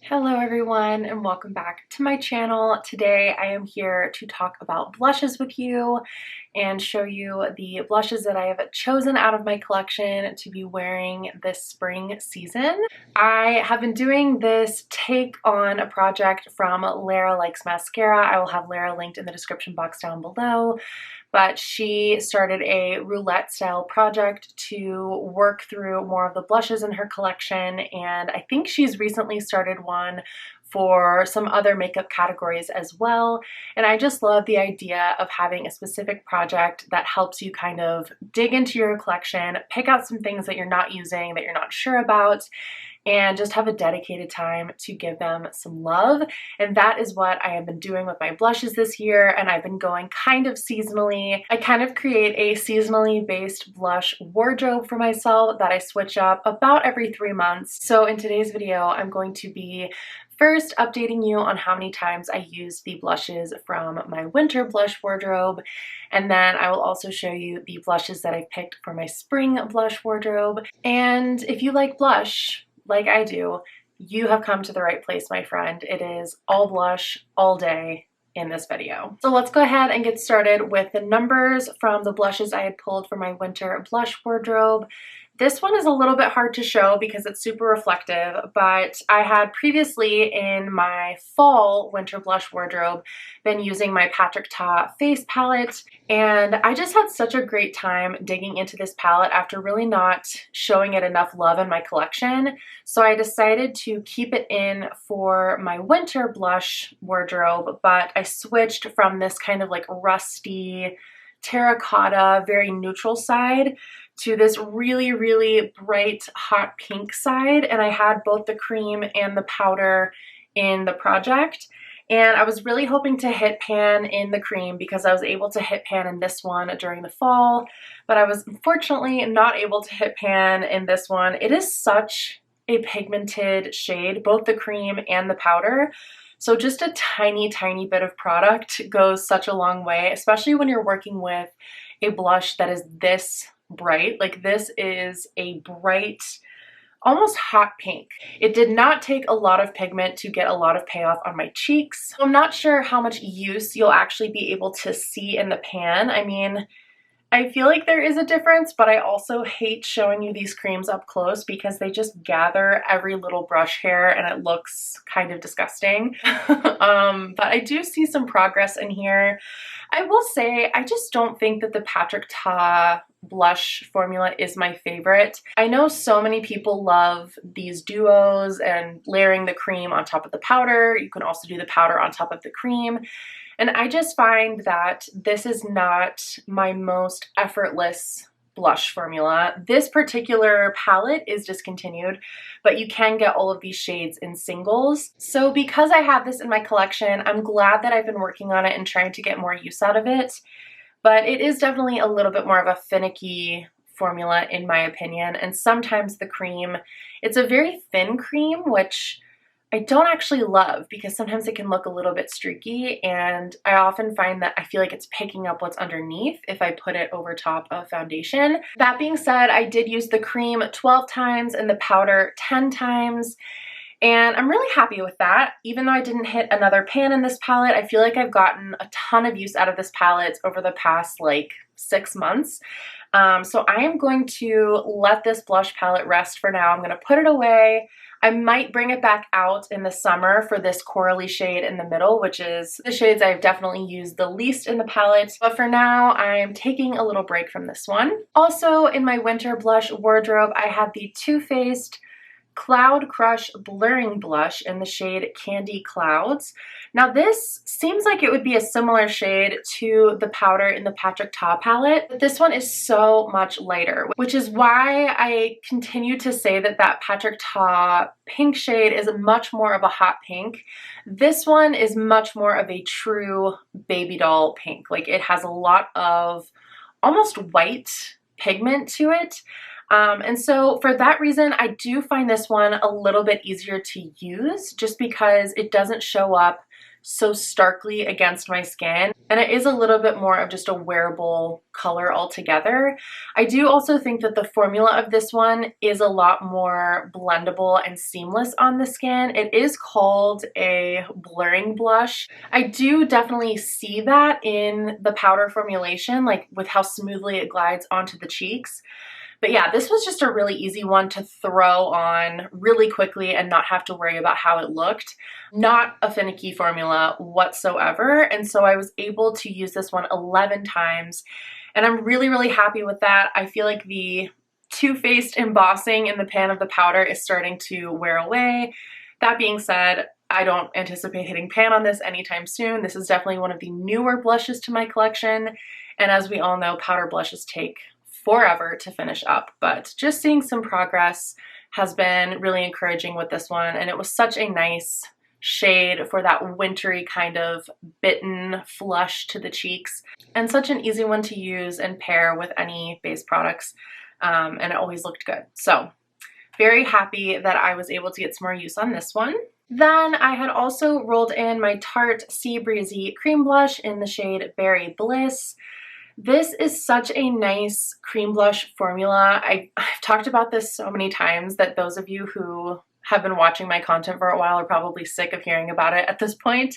Hello everyone and welcome back to my channel. Today I am here to talk about blushes with you and show you the blushes that I have chosen out of my collection to be wearing this spring season. I have been doing this take on a project from Lara Likes Mascara. I will have Lara linked in the description box down below. But she started a roulette style project to work through more of the blushes in her collection, and I think she's recently started one for some other makeup categories as well. And I just love the idea of having a specific project that helps you kind of dig into your collection, pick out some things that you're not using, that you're not sure about, and just have a dedicated time to give them some love. And that is what I have been doing with my blushes this year, and I've been going kind of seasonally. I kind of create a seasonally based blush wardrobe for myself that I switch up about every 3 months. So in today's video, I'm going to be first updating you on how many times I used the blushes from my winter blush wardrobe, and then I will also show you the blushes that I've picked for my spring blush wardrobe. And if you like blush, like I do, you have come to the right place, my friend. It is all blush all day in this video. So let's go ahead and get started with the numbers from the blushes I had pulled for my winter blush wardrobe. This one is a little bit hard to show because it's super reflective, but I had previously in my fall winter blush wardrobe been using my Patrick Ta face palette, and I just had such a great time digging into this palette after really not showing it enough love in my collection. So I decided to keep it in for my winter blush wardrobe, but I switched from this kind of like rusty terracotta, very neutral side to this really, really bright hot pink side, and I had both the cream and the powder in the project. And I was really hoping to hit pan in the cream because I was able to hit pan in this one during the fall, but I was unfortunately not able to hit pan in this one. It is such a pigmented shade, both the cream and the powder. So just a tiny, tiny bit of product goes such a long way, especially when you're working with a blush that is this bright. Like, this is a bright, almost hot pink. It did not take a lot of pigment to get a lot of payoff on my cheeks. So I'm not sure how much use you'll actually be able to see in the pan. I mean, I feel like there is a difference, but I also hate showing you these creams up close because they just gather every little brush hair and it looks kind of disgusting. But I do see some progress in here. I will say, I just don't think that the Patrick Ta blush formula is my favorite. I know so many people love these duos and layering the cream on top of the powder. You can also do the powder on top of the cream. And I just find that this is not my most effortless blush formula. This particular palette is discontinued, but you can get all of these shades in singles. So because I have this in my collection, I'm glad that I've been working on it and trying to get more use out of it. But it is definitely a little bit more of a finicky formula in my opinion. And sometimes the cream, it's a very thin cream, which I don't actually love because sometimes it can look a little bit streaky, and I often find that I feel like it's picking up what's underneath if I put it over top of foundation. That being said, I did use the cream 12 times and the powder 10 times, and I'm really happy with that. Even though I didn't hit another pan in this palette, I feel like I've gotten a ton of use out of this palette over the past like 6 months. So I am going to let this blush palette rest for now. I'm going to put it away. I might bring it back out in the summer for this corally shade in the middle, which is the shades I've definitely used the least in the palette. But for now, I'm taking a little break from this one. Also, in my winter blush wardrobe, I had the Too Faced Cloud Crush Blurring Blush in the shade Candy Clouds. Now this seems like it would be a similar shade to the powder in the Patrick Ta palette, but this one is so much lighter, which is why I continue to say that that Patrick Ta pink shade is much more of a hot pink. This one is much more of a true baby doll pink. Like, it has a lot of almost white pigment to it. And so for that reason, I do find this one a little bit easier to use just because it doesn't show up so starkly against my skin, and it is a little bit more of just a wearable color altogether. I do also think that the formula of this one is a lot more blendable and seamless on the skin. It is called a blurring blush. I do definitely see that in the powder formulation, like with how smoothly it glides onto the cheeks. But yeah, this was just a really easy one to throw on really quickly and not have to worry about how it looked. Not a finicky formula whatsoever. And so I was able to use this one 11 times. And I'm really, really happy with that. I feel like the two-faced embossing in the pan of the powder is starting to wear away. That being said, I don't anticipate hitting pan on this anytime soon. This is definitely one of the newer blushes to my collection. And as we all know, powder blushes take forever to finish up, but just seeing some progress has been really encouraging with this one, and it was such a nice shade for that wintry kind of bitten flush to the cheeks, and such an easy one to use and pair with any base products, and it always looked good. So very happy that I was able to get some more use on this one. Then I had also rolled in my Tarte Sea Breezy Cream Blush in the shade Berry Bliss. This is such a nice cream blush formula. I've talked about this so many times that those of you who have been watching my content for a while are probably sick of hearing about it at this point,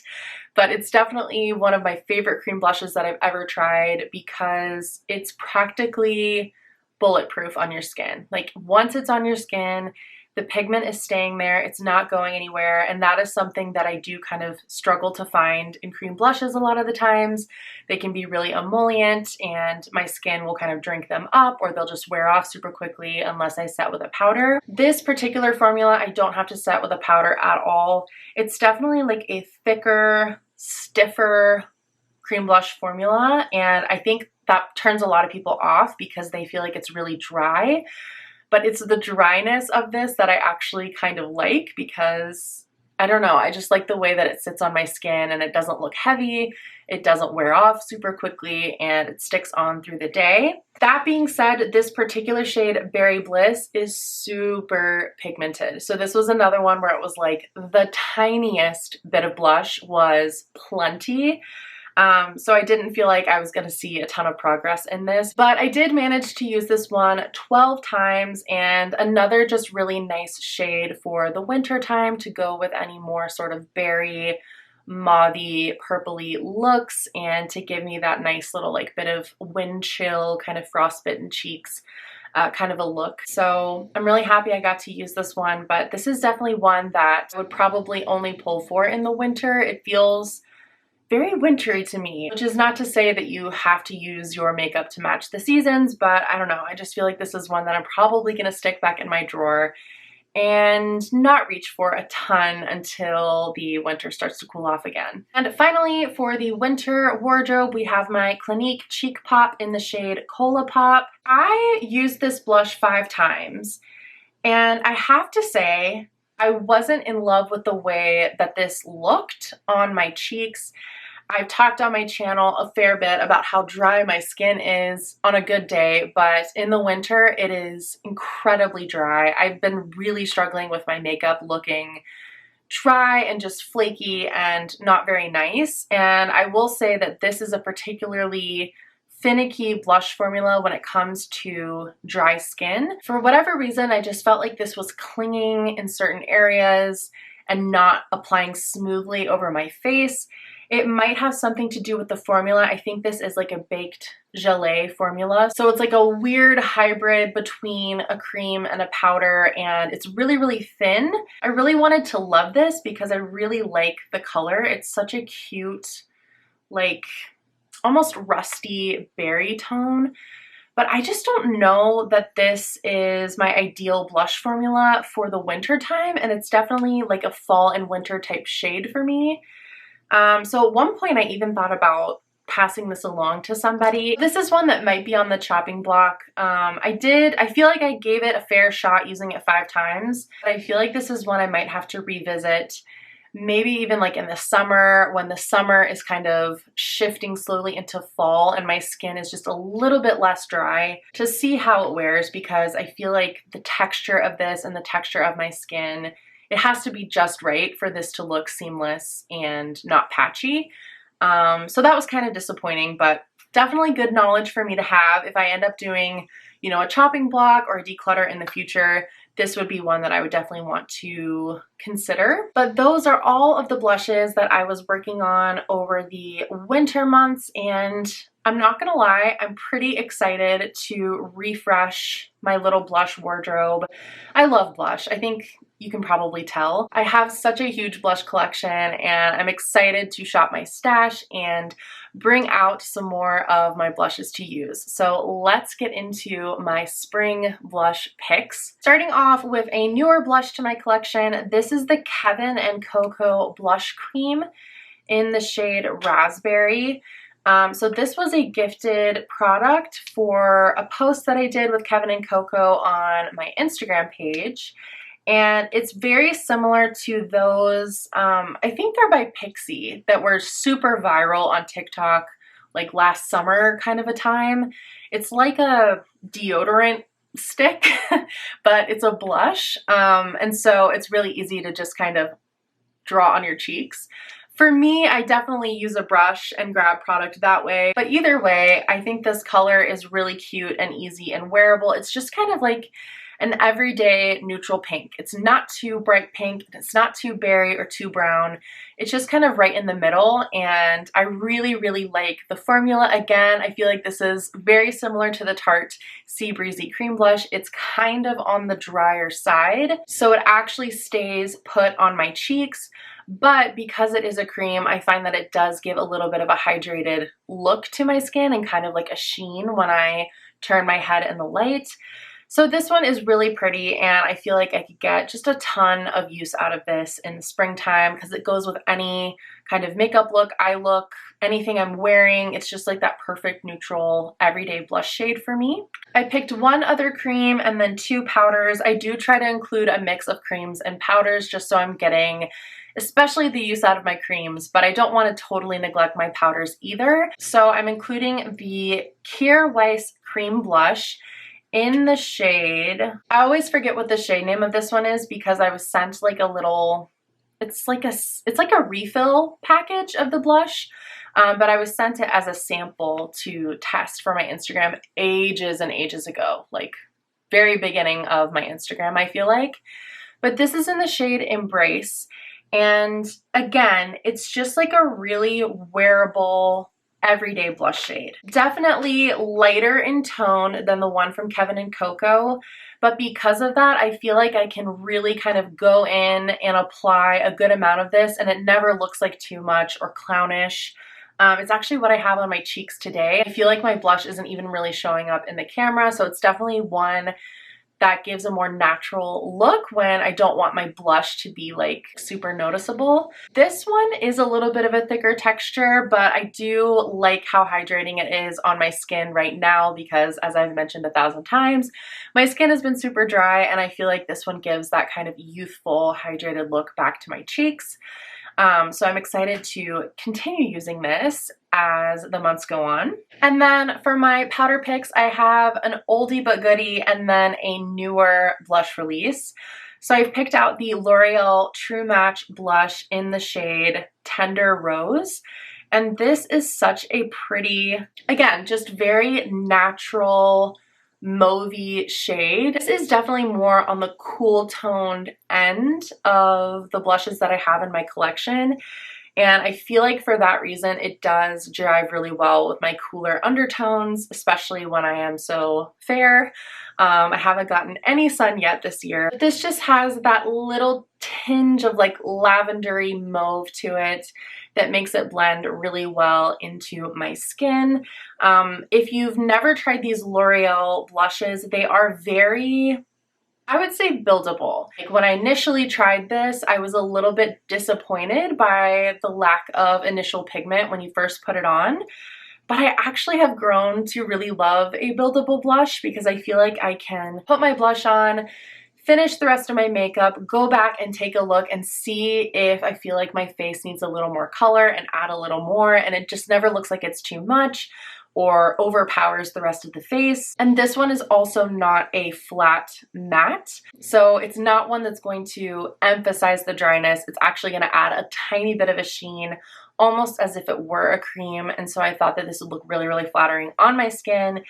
but it's definitely one of my favorite cream blushes that I've ever tried because it's practically bulletproof on your skin. Like once it's on your skin, the pigment is staying there, it's not going anywhere, and that is something that I do kind of struggle to find in cream blushes a lot of the times. They can be really emollient and my skin will kind of drink them up, or they'll just wear off super quickly unless I set with a powder. This particular formula, I don't have to set with a powder at all. It's definitely like a thicker, stiffer cream blush formula, and I think that turns a lot of people off because they feel like it's really dry. But it's the dryness of this that I actually kind of like because, I don't know, I just like the way that it sits on my skin and it doesn't look heavy, it doesn't wear off super quickly, and it sticks on through the day. That being said, this particular shade, Berry Bliss, is super pigmented. So this was another one where it was like the tiniest bit of blush was plenty. So I didn't feel like I was going to see a ton of progress in this, but I did manage to use this one 12 times, and another just really nice shade for the winter time to go with any more sort of berry, mauvey, purpley looks, and to give me that nice little like bit of wind chill, kind of frostbitten cheeks kind of a look. So I'm really happy I got to use this one, but this is definitely one that I would probably only pull for in the winter. It feels very wintry to me, which is not to say that you have to use your makeup to match the seasons, but I don't know, I just feel like this is one that I'm probably gonna stick back in my drawer and not reach for a ton until the winter starts to cool off again. And finally, for the winter wardrobe, we have my Clinique Cheek Pop in the shade Cola Pop. I used this blush 5 times, and I have to say, I wasn't in love with the way that this looked on my cheeks. I've talked on my channel a fair bit about how dry my skin is on a good day, but in the winter it is incredibly dry. I've been really struggling with my makeup looking dry and just flaky and not very nice. And I will say that this is a particularly finicky blush formula when it comes to dry skin. For whatever reason, I just felt like this was clinging in certain areas and not applying smoothly over my face. It might have something to do with the formula. I think this is like a baked gelée formula. So it's like a weird hybrid between a cream and a powder, and it's really, really thin. I really wanted to love this because I really like the color. It's such a cute, like almost rusty berry tone. But I just don't know that this is my ideal blush formula for the winter time, and it's definitely like a fall and winter type shade for me. So at one point I even thought about passing this along to somebody. This is one that might be on the chopping block. I feel like I gave it a fair shot using it 5 times, but I feel like this is one I might have to revisit maybe even like in the summer, when the summer is kind of shifting slowly into fall and my skin is just a little bit less dry, to see how it wears, because I feel like the texture of this and the texture of my skin, it has to be just right for this to look seamless and not patchy. So that was kind of disappointing, but definitely good knowledge for me to have if I end up doing, you know, a chopping block or a declutter in the future. This would be one that I would definitely want to consider. But those are all of the blushes that I was working on over the winter months, and I'm not gonna lie, I'm pretty excited to refresh my little blush wardrobe. I love blush. I think you can probably tell. I have such a huge blush collection, and I'm excited to shop my stash and bring out some more of my blushes to use. So let's get into my spring blush picks. Starting off with a newer blush to my collection, this is the Kevyn and Coco Blush Cream in the shade Raspberry. So this was a gifted product for a post that I did with Kevyn and Coco on my Instagram page. And it's very similar to those, I think they're by Pixie, that were super viral on TikTok like last summer kind of a time. It's like a deodorant stick, but it's a blush. And so it's really easy to just kind of draw on your cheeks. For me, I definitely use a brush and grab product that way. But either way, I think this color is really cute and easy and wearable. It's just kind of like an everyday neutral pink. It's not too bright pink, it's not too berry or too brown. It's just kind of right in the middle, and I really, really like the formula. Again, I feel like this is very similar to the Tarte Sea Breezy Cream Blush. It's kind of on the drier side, so it actually stays put on my cheeks, but because it is a cream, I find that it does give a little bit of a hydrated look to my skin and kind of like a sheen when I turn my head in the light. So this one is really pretty, and I feel like I could get just a ton of use out of this in the springtime because it goes with any kind of makeup look, eye look, anything I'm wearing. It's just like that perfect neutral everyday blush shade for me. I picked one other cream and then two powders. I do try to include a mix of creams and powders just so I'm getting especially the use out of my creams, but I don't want to totally neglect my powders either. So I'm including the Kier Weiss Cream Blush in the shade, I always forget what the shade name of this one is because I was sent like a little, it's like a refill package of the blush, but I was sent it as a sample to test for my Instagram ages and ages ago, like very beginning of my Instagram, I feel like. But this is in the shade Embrace, and again, it's just like a really wearable everyday blush shade. Definitely lighter in tone than the one from Kevyn and Coco, but because of that, I feel like I can really kind of go in and apply a good amount of this, and it never looks like too much or clownish. It's actually what I have on my cheeks today. I feel like my blush isn't even really showing up in the camera, so it's definitely one that gives a more natural look when I don't want my blush to be like super noticeable. This one is a little bit of a thicker texture, but I do like how hydrating it is on my skin right now because, as I've mentioned 1,000 times, my skin has been super dry, and I feel like this one gives that kind of youthful hydrated look back to my cheeks. So I'm excited to continue using this as the months go on. And then for my powder picks, I have an oldie but goodie and then a newer blush release. So I've picked out the L'Oreal True Match blush in the shade Tender Rose. And this is such a pretty, again, just very natural, mauvey shade. This is definitely more on the cool toned end of the blushes that I have in my collection, and I feel like for that reason it does jive really well with my cooler undertones, especially when I am so fair. I haven't gotten any sun yet this year, but this just has that little tinge of like lavendery mauve to it that makes it blend really well into my skin. If you've never tried these L'Oreal blushes, they are very, I would say, buildable. Like when I initially tried this, I was a little bit disappointed by the lack of initial pigment when you first put it on. But I actually have grown to really love a buildable blush because I feel like I can put my blush on, finish the rest of my makeup, go back and take a look and see if I feel like my face needs a little more color and add a little more, and it just never looks like it's too much or overpowers the rest of the face. And this one is also not a flat matte, so it's not one that's going to emphasize the dryness. It's actually going to add a tiny bit of a sheen, almost as if it were a cream. And so I thought that this would look really, really flattering on my skin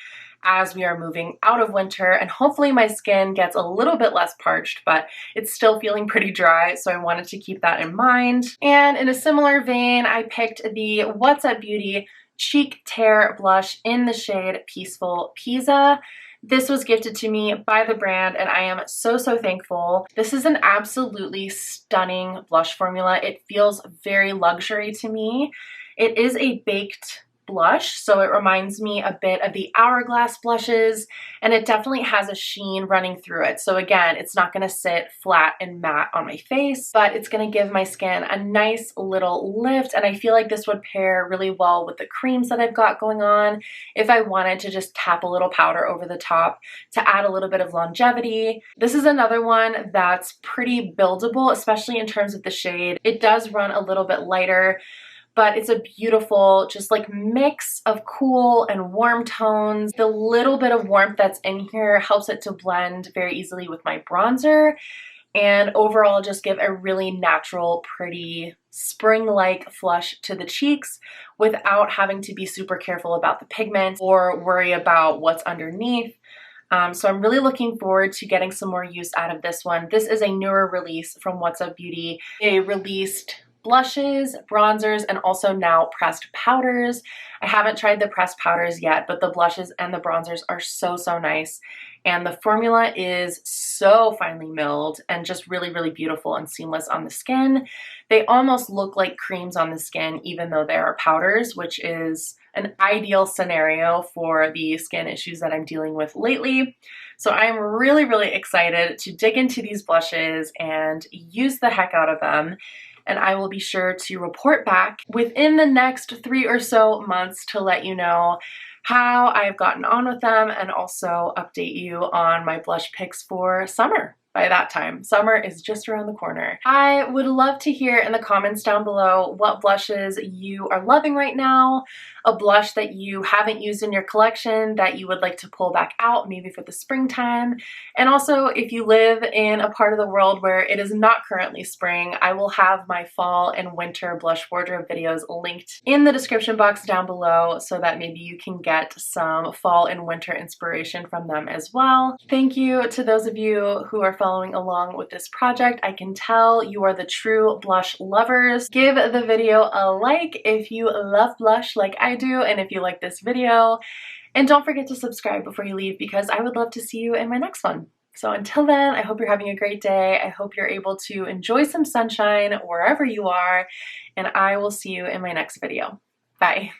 as we are moving out of winter, and hopefully my skin gets a little bit less parched, but it's still feeling pretty dry, so I wanted to keep that in mind. And in a similar vein, I picked the What's Up Beauty Cheek Tear Blush in the shade Peaceful Pizza. This was gifted to me by the brand, and I am so, so thankful. This is an absolutely stunning blush formula. It feels very luxury to me. It is a baked blush, so it reminds me a bit of the Hourglass blushes, and it definitely has a sheen running through it. So again, it's not going to sit flat and matte on my face, but it's going to give my skin a nice little lift, and I feel like this would pair really well with the creams that I've got going on if I wanted to just tap a little powder over the top to add a little bit of longevity. This is another one that's pretty buildable, especially in terms of the shade. It does run a little bit lighter, but it's a beautiful, just like mix of cool and warm tones. The little bit of warmth that's in here helps it to blend very easily with my bronzer, and overall just give a really natural, pretty, spring-like flush to the cheeks without having to be super careful about the pigment or worry about what's underneath. So I'm really looking forward to getting some more use out of this one. This is a newer release from What's Up Beauty. They released blushes, bronzers, and also now pressed powders. I haven't tried the pressed powders yet, but the blushes and the bronzers are so, so nice. And the formula is so finely milled and just really, really beautiful and seamless on the skin. They almost look like creams on the skin, even though they are powders, which is an ideal scenario for the skin issues that I'm dealing with lately. So I'm really, really excited to dig into these blushes and use the heck out of them. And I will be sure to report back within the next 3 or so months to let you know how I've gotten on with them, and also update you on my blush picks for summer. By that time, summer is just around the corner. I would love to hear in the comments down below what blushes you are loving right now, a blush that you haven't used in your collection that you would like to pull back out maybe for the springtime. And also, if you live in a part of the world where it is not currently spring, I will have my fall and winter blush wardrobe videos linked in the description box down below so that maybe you can get some fall and winter inspiration from them as well. Thank you to those of you who are following along with this project. I can tell you are the true blush lovers. Give the video a like if you love blush like I do, and if you like this video. And don't forget to subscribe before you leave, because I would love to see you in my next one. So until then, I hope you're having a great day. I hope you're able to enjoy some sunshine wherever you are, and I will see you in my next video. Bye.